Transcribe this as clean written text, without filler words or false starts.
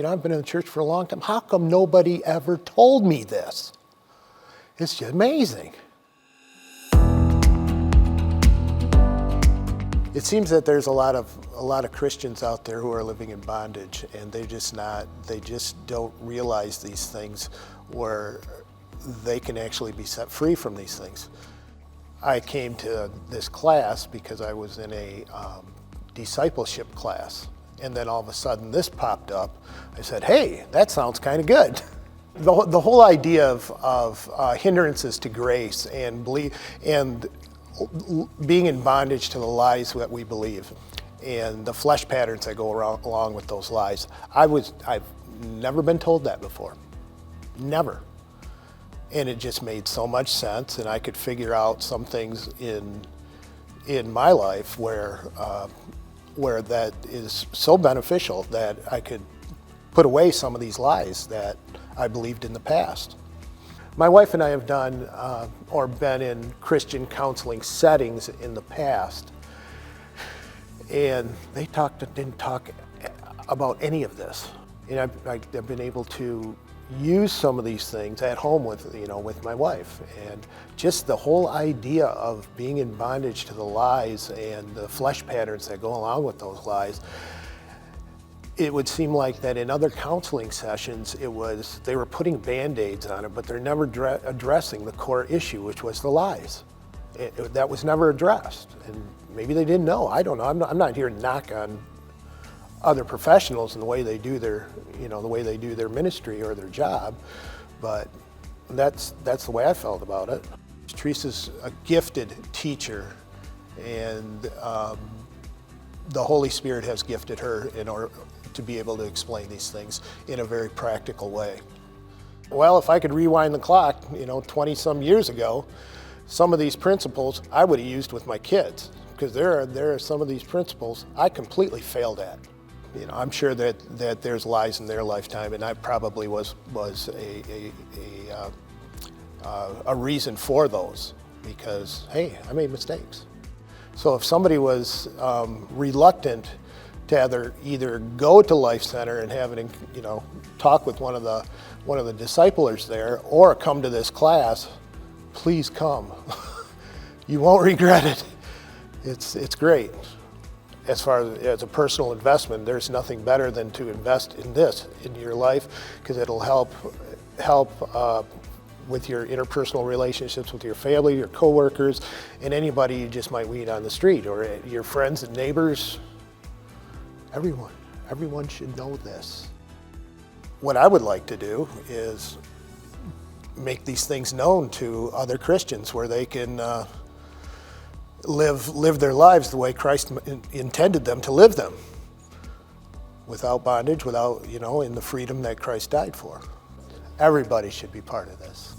I've been in the church for a long time. How come nobody ever told me this? It's just amazing. It seems that there's a lot of Christians out there who are living in bondage, and they just don't realize these things where they can actually be set free from these things. I came to this class because I was in a discipleship class, and then all of a sudden this popped up. I said, hey, that sounds kind of good. The whole idea of hindrances to grace and being in bondage to the lies that we believe and the flesh patterns that go along with those lies. I've never been told that before, never. And it just made so much sense, and I could figure out some things in my life where that is so beneficial that I could put away some of these lies that I believed in the past. My wife and I have done or been in Christian counseling settings in the past, and they didn't talk about any of this. And I've been able to use some of these things at home with my wife, and just the whole idea of being in bondage to the lies and the flesh patterns that go along with those lies. It would seem like that in other counseling sessions, they were putting Band-Aids on it, but they're never addressing the core issue, which was the lies. That was never addressed, and maybe they didn't know. I don't know. I'm not here to knock on other professionals and the way they do their ministry or their job, but that's the way I felt about it. Teresa's a gifted teacher, and the Holy Spirit has gifted her in order to be able to explain these things in a very practical way. Well, if I could rewind the clock, 20 some years ago, some of these principles I would have used with my kids, because there are some of these principles I completely failed at. I'm sure that there's lies in their lifetime, and I probably was a reason for those, because hey, I made mistakes. So if somebody was reluctant to either go to Life Center and have it, talk with one of the disciplers there, or come to this class, please come. You won't regret it. It's great. As far as a personal investment, there's nothing better than to invest in this in your life, because it'll help with your interpersonal relationships with your family, your coworkers, and anybody you just might meet on the street, or your friends and neighbors. Everyone should know this. What I would like to do is make these things known to other Christians, where they can live their lives the way Christ intended them to live them, without bondage, in the freedom that Christ died for. Everybody should be part of this.